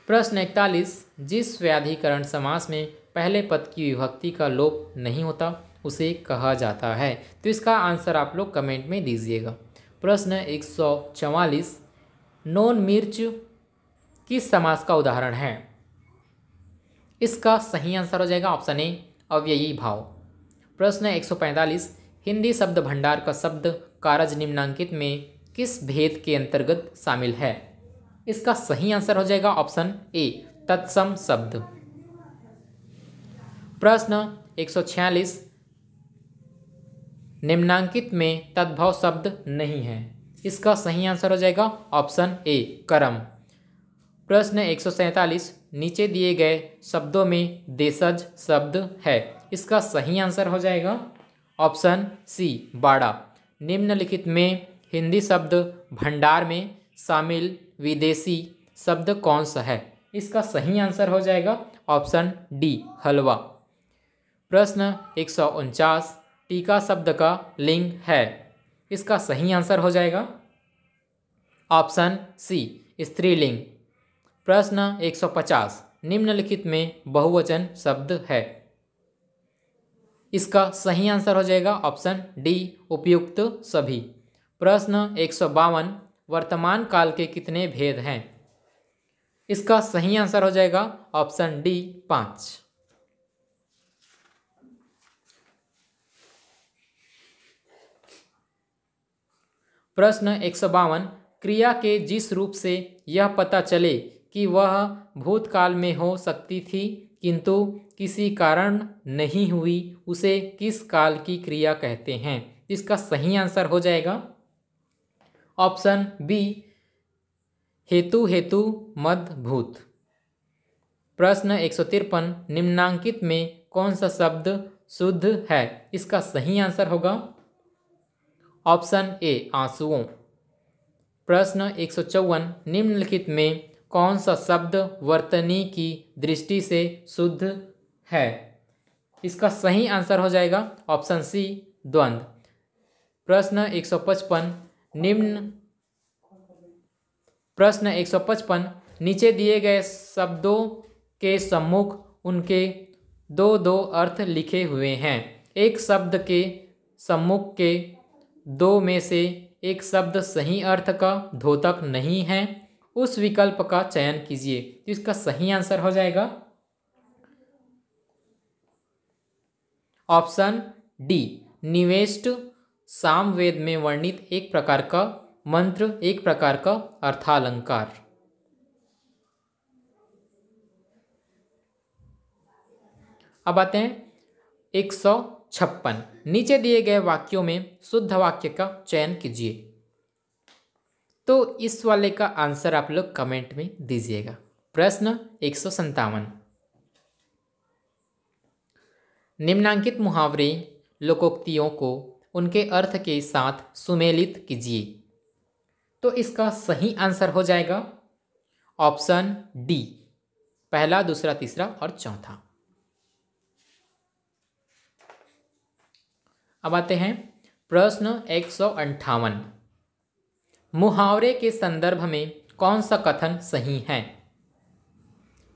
प्रश्न 41, जिस व्याधिकरण समास में पहले पद की विभक्ति का लोप नहीं होता उसे कहा जाता है? तो इसका आंसर आप लोग कमेंट में दीजिएगा। प्रश्न 144, नॉन मिर्च किस समास का उदाहरण है? इसका सही आंसर हो जाएगा ऑप्शन ए अव्ययी भाव। प्रश्न 145, हिंदी शब्द भंडार का शब्द कारज निम्नांकित में किस भेद के अंतर्गत शामिल है? इसका सही आंसर हो जाएगा ऑप्शन ए तत्सम शब्द। प्रश्न 146, निम्नांकित में तद्भव शब्द नहीं है। इसका सही आंसर हो जाएगा ऑप्शन ए करम। प्रश्न 147, नीचे दिए गए शब्दों में देशज शब्द है। इसका सही आंसर हो जाएगा ऑप्शन सी बाड़ा। निम्नलिखित में हिंदी शब्द भंडार में शामिल विदेशी शब्द कौन सा है? इसका सही आंसर हो जाएगा ऑप्शन डी हलवा। प्रश्न 149, टीका शब्द का लिंग है। इसका सही आंसर हो जाएगा ऑप्शन सी स्त्रीलिंग। प्रश्न 150, निम्नलिखित में बहुवचन शब्द है। इसका सही आंसर हो जाएगा ऑप्शन डी उपयुक्त सभी। प्रश्न 152, वर्तमान काल के कितने भेद हैं? इसका सही आंसर हो जाएगा ऑप्शन डी 5। प्रश्न 152, क्रिया के जिस रूप से यह पता चले कि वह भूतकाल में हो सकती थी किंतु किसी कारण नहीं हुई उसे किस काल की क्रिया कहते हैं? इसका सही आंसर हो जाएगा ऑप्शन बी हेतु हेतु मध्य भूत। प्रश्न 153, निम्नांकित में कौन सा शब्द शुद्ध है? इसका सही आंसर होगा ऑप्शन ए आंसुओं। प्रश्न 154, निम्नलिखित में कौन सा शब्द वर्तनी की दृष्टि से शुद्ध है? इसका सही आंसर हो जाएगा ऑप्शन सी द्वंद्व। प्रश्न 155, नीचे दिए गए शब्दों के सम्मुख उनके दो दो अर्थ लिखे हुए हैं। एक शब्द के सम्मुख के दो में से एक शब्द सही अर्थ का द्योतक नहीं है, उस विकल्प का चयन कीजिए। तो इसका सही आंसर हो जाएगा ऑप्शन डी निवेष्ट सामवेद में वर्णित एक प्रकार का मंत्र एक प्रकार का अर्थालंकार। अब आते हैं 156। नीचे दिए गए वाक्यों में शुद्ध वाक्य का चयन कीजिए। तो इस वाले का आंसर आप लोग कमेंट में दीजिएगा। प्रश्न 157। निम्नांकित मुहावरे लोकोक्तियों को उनके अर्थ के साथ सुमेलित कीजिए। तो इसका सही आंसर हो जाएगा ऑप्शन डी, पहला, दूसरा, तीसरा और चौथा। अब आते हैं प्रश्न 158। मुहावरे के संदर्भ में कौन सा कथन सही है?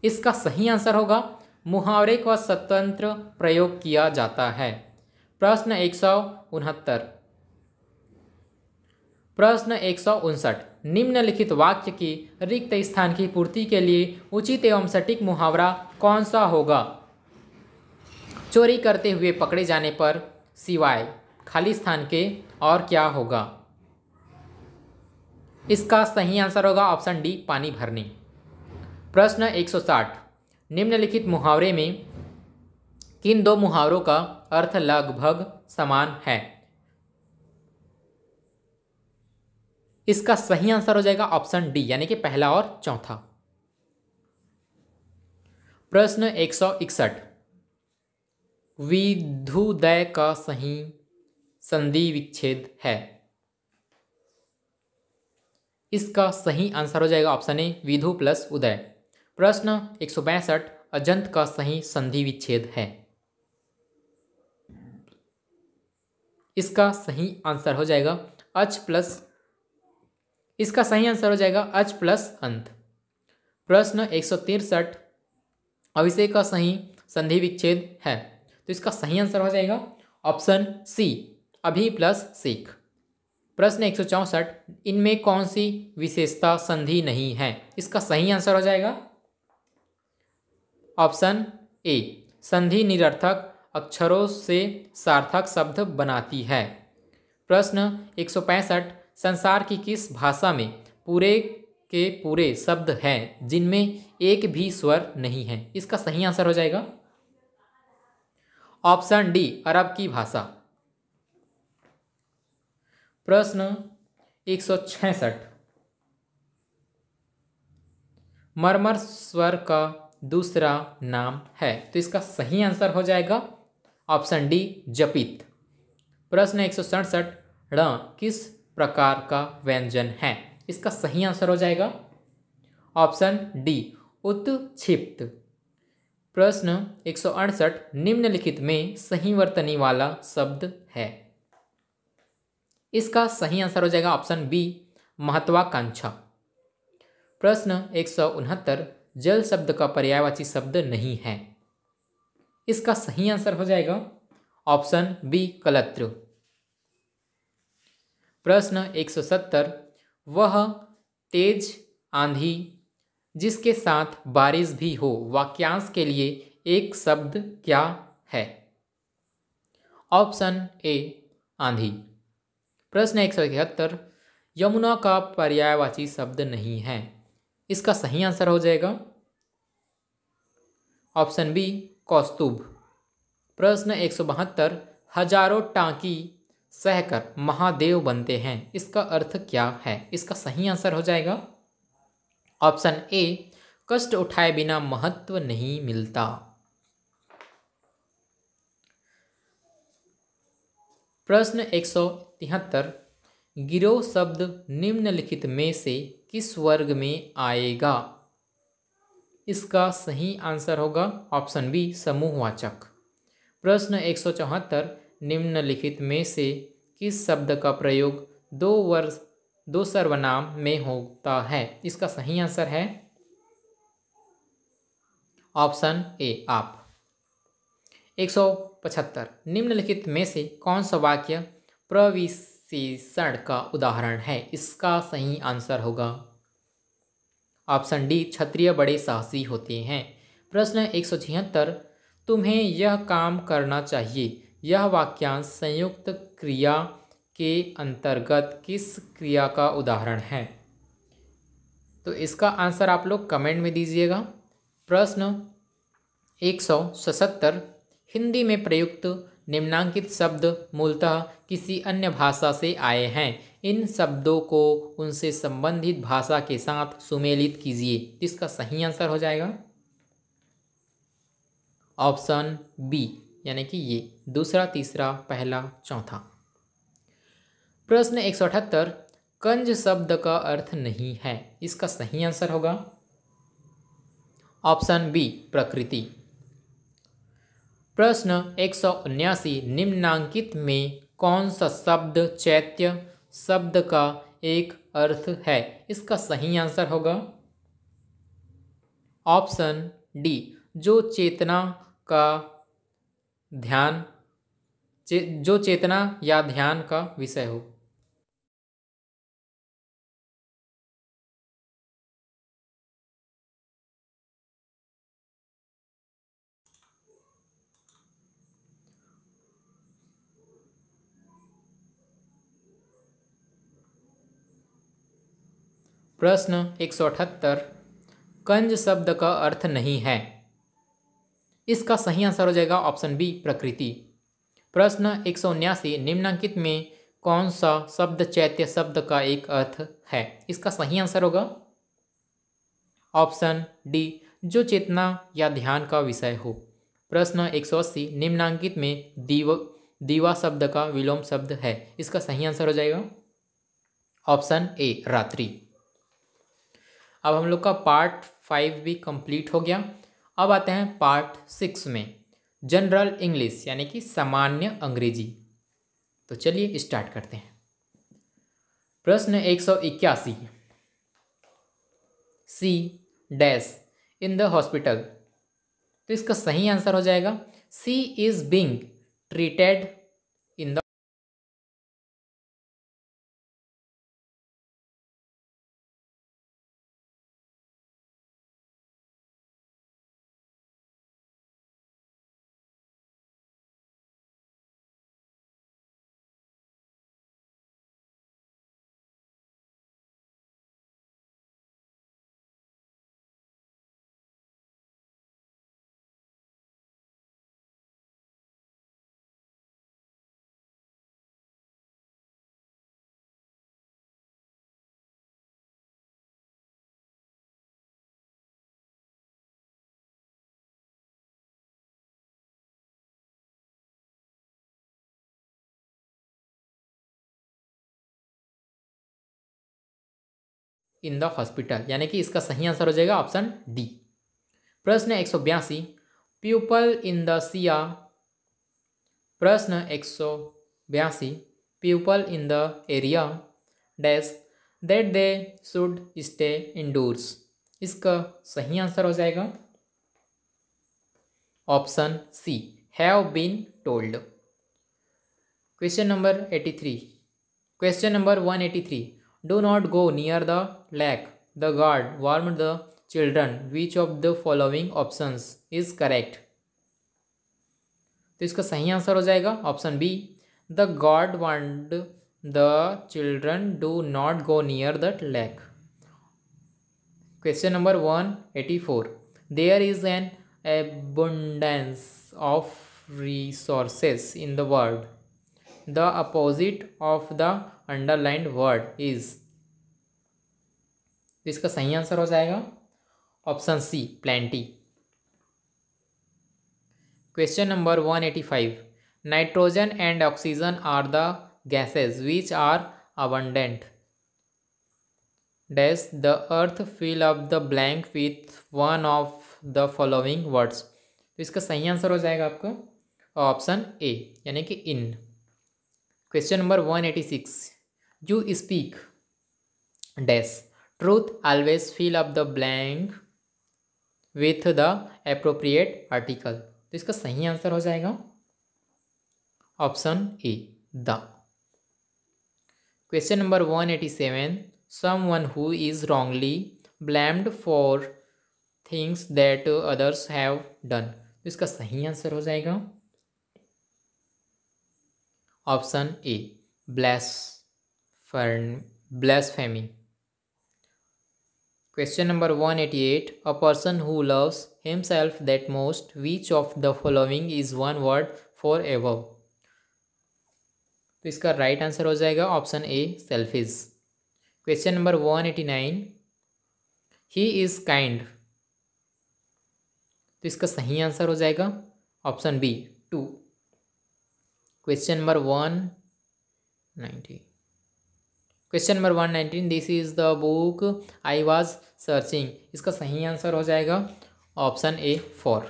इसका सही आंसर होगा मुहावरे का स्वतंत्र प्रयोग किया जाता है। प्रश्न 169। प्रश्न 159। निम्नलिखित वाक्य की रिक्त स्थान की पूर्ति के लिए उचित एवं सटीक मुहावरा कौन सा होगा? चोरी करते हुए पकड़े जाने पर सिवाय खाली स्थान के और क्या होगा? इसका सही आंसर होगा ऑप्शन डी, पानी भरने। प्रश्न 160। निम्नलिखित मुहावरे में किन दो मुहावरों का अर्थ लगभग समान है? इसका सही आंसर हो जाएगा ऑप्शन डी, यानी कि पहला और चौथा। प्रश्न 161। विधुदय का सही संधि विच्छेद है। इसका सही आंसर हो जाएगा ऑप्शन ए, विधु प्लस उदय। प्रश्न 162। अजंत का सही संधि विच्छेद है। इसका सही आंसर हो जाएगा अच प्लस, इसका सही आंसर हो जाएगा अच प्लस अंत। प्रश्न 163। अभिषेक का सही संधि विच्छेद है। तो इसका सही आंसर हो जाएगा ऑप्शन सी, अभि प्लस सेक। प्रश्न 164। इनमें कौन सी विशेषता संधि नहीं है? इसका सही आंसर हो जाएगा ऑप्शन ए, संधि निरर्थक अक्षरों से सार्थक शब्द बनाती है। प्रश्न 165। संसार की किस भाषा में पूरे के पूरे शब्द हैं जिनमें एक भी स्वर नहीं है? इसका सही आंसर हो जाएगा ऑप्शन डी, अरब की भाषा। प्रश्न 166। मरमर स्वर का दूसरा नाम है। तो इसका सही आंसर हो जाएगा ऑप्शन डी, जपित। प्रश्न 167। ण किस प्रकार का व्यंजन है? इसका सही आंसर हो जाएगा ऑप्शन डी, उत्क्षिप्त। प्रश्न 168। निम्नलिखित में सही वर्तनी वाला शब्द है। इसका सही आंसर हो जाएगा ऑप्शन बी, महत्वाकांक्षा। प्रश्न 169। जल शब्द का पर्यायवाची शब्द नहीं है। इसका सही आंसर हो जाएगा ऑप्शन बी, कलत्र। प्रश्न 170। वह तेज आंधी जिसके साथ बारिश भी हो, वाक्यांश के लिए एक शब्द क्या है? ऑप्शन ए, आंधी। प्रश्न 171। यमुना का पर्यायवाची शब्द नहीं है। इसका सही आंसर हो जाएगा ऑप्शन बी, कौस्तुभ। प्रश्न 172। हजारों टांकी सहकर महादेव बनते हैं। इसका अर्थ क्या है? इसका सही आंसर हो जाएगा ऑप्शन ए, कष्ट उठाए बिना महत्व नहीं मिलता। प्रश्न 173। गिरोह शब्द निम्नलिखित में से किस वर्ग में आएगा? इसका सही आंसर होगा ऑप्शन बी, समूहवाचक। प्रश्न 174। निम्नलिखित में से किस शब्द का प्रयोग दो सर्वनाम में होता है? इसका सही आंसर है ऑप्शन ए, आप। 175। निम्नलिखित में से कौन सा वाक्य प्रविशेषण का उदाहरण है? इसका सही आंसर होगा ऑप्शन डी, क्षत्रिय बड़े साहसी होते हैं। प्रश्न 176। तुम्हें यह काम करना चाहिए। यह वाक्यांश संयुक्त क्रिया के अंतर्गत किस क्रिया का उदाहरण है? तो इसका आंसर आप लोग कमेंट में दीजिएगा। प्रश्न 177, हिंदी में प्रयुक्त निम्नांकित शब्द मूलतः किसी अन्य भाषा से आए हैं। इन शब्दों को उनसे संबंधित भाषा के साथ सुमेलित कीजिए। इसका सही आंसर हो जाएगा ऑप्शन बी, यानी कि ये दूसरा, तीसरा, पहला, चौथा। प्रश्न 178, कंज शब्द का अर्थ नहीं है। इसका सही आंसर होगा ऑप्शन बी, प्रकृति। प्रश्न 179, निम्नांकित में कौन सा शब्द चैत्य शब्द का एक अर्थ है? इसका सही आंसर होगा ऑप्शन डी, जो चेतना का ध्यान जो चेतना या ध्यान का विषय हो। प्रश्न 178, कंज शब्द का अर्थ नहीं है। इसका सही आंसर हो जाएगा ऑप्शन बी, प्रकृति। प्रश्न 179, निम्नांकित में कौन सा शब्द चैत्य शब्द का एक अर्थ है? इसका सही आंसर होगा ऑप्शन डी, जो चेतना या ध्यान का विषय हो। प्रश्न 180, निम्नांकित में दीवा शब्द का विलोम शब्द है। इसका सही आंसर हो जाएगा ऑप्शन ए, रात्रि। अब हम लोग का पार्ट 5 भी कंप्लीट हो गया। अब आते हैं पार्ट 6 में, जनरल इंग्लिश यानी कि सामान्य अंग्रेजी। तो चलिए स्टार्ट करते हैं। प्रश्न 181, C dash in the hospital. तो इसका सही आंसर हो जाएगा C is being treated in the in the hospital, यानी कि इसका सही आंसर हो जाएगा ऑप्शन डी। प्रश्न 182, पीपल इन द सिया। प्रश्न 182, people in the area dash that they should stay indoors. इसका सही आंसर हो जाएगा option C, have been told. Question number 83, question number 183, do not go near the lake. The guard warned the children. Which of the following options is correct? तो इसका सही answer हो जाएगा option B, the god warned the children do not go near the lake. Question number 184, there is an abundance of resources in the world. The opposite of the underlined word is. इसका सही answer हो जाएगा option C, plenty. Question number 185, nitrogen and oxygen are the gases which are abundant dash the earth fill up the blank with one of the following words. तो इसका सही answer हो जाएगा आपका ऑप्शन ए, यानी कि in. Question number 186, you speak dash truth always fill up the blank with the appropriate article. तो इसका सही आंसर हो जाएगा option A, the. Question number 187, someone who is wrongly blamed for things that others have done. तो इसका सही answer हो जाएगा option A, blasphemy. Question number 188. A person who loves himself that most, which of the following is one word for above? तो इसका right answer हो जाएगा option A selfish. Question number 189. He is kind, तो इसका सही answer हो जाएगा option B 2। Question number 190. Question number 119. This is the book I was searching, इसका सही आंसर हो जाएगा option A 4।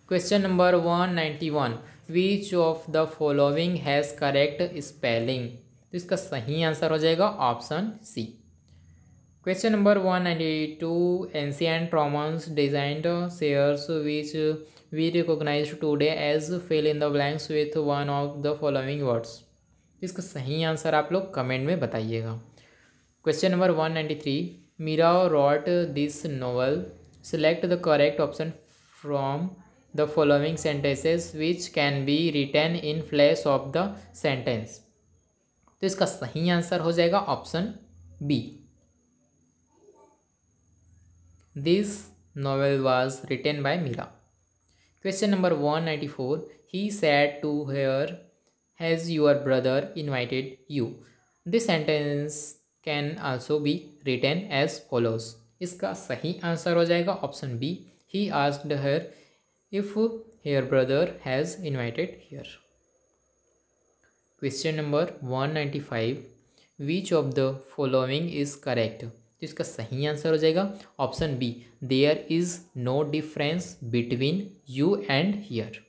Question number 191. Which of the following has correct spelling, तो इसका सही आंसर हो जाएगा option C. Question number 192. Ancient Romans designed chairs which we recognise today as fill in the blanks with one of the following words, इसका सही answer आप लोग comment में बताइएगा। Question number 193. Meera wrote this novel, select the correct option from the following sentences which can be written in place of the sentence, तो इसका सही answer हो जाएगा option B. This novel was written by Meera. Question number 194. He said to her has your brother invited you, this sentence can also be written as follows, इसका सही answer हो जाएगा option B. He asked her if her brother has invited here. Question number 195. Which of the following is correct, तो इसका सही answer हो जाएगा option B. There is no difference between you and here.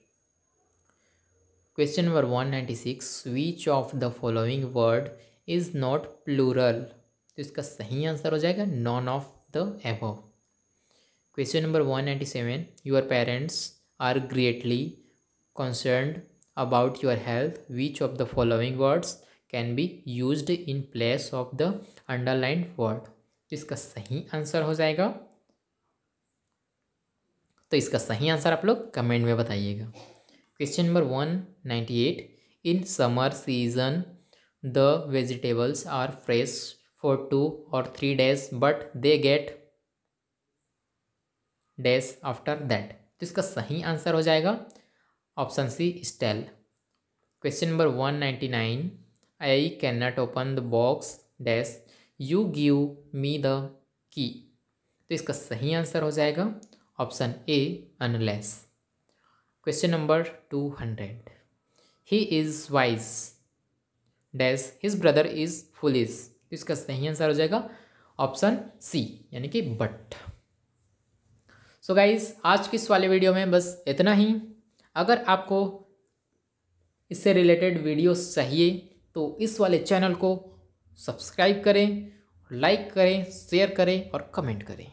Question number 196. Which of the following word is not plural, तो इसका सही answer हो जाएगा none of the above. Question number 197. Your parents are greatly concerned about your health, which of the following words can be used in place of the underlined word, इसका सही answer हो जाएगा, तो इसका सही आंसर आप लोग कमेंट में बताइएगा। Question number 198. In summer season the vegetables are fresh for 2 or 3 days but they get dash after that, तो इसका सही आंसर हो जाएगा option C stale. Question number 199. I can not open the box dash you give me the key, तो इसका सही answer हो जाएगा option A unless. Question number 200. He is wise dash his brother is foolish, तो इसका सही answer हो जाएगा ऑप्शन सी यानी कि बट। सो गाइज आज की इस वाले वीडियो में बस इतना ही। अगर आपको इससे रिलेटेड वीडियोस चाहिए तो इस वाले चैनल को सब्सक्राइब करें, लाइक करें, शेयर करें और कमेंट करें।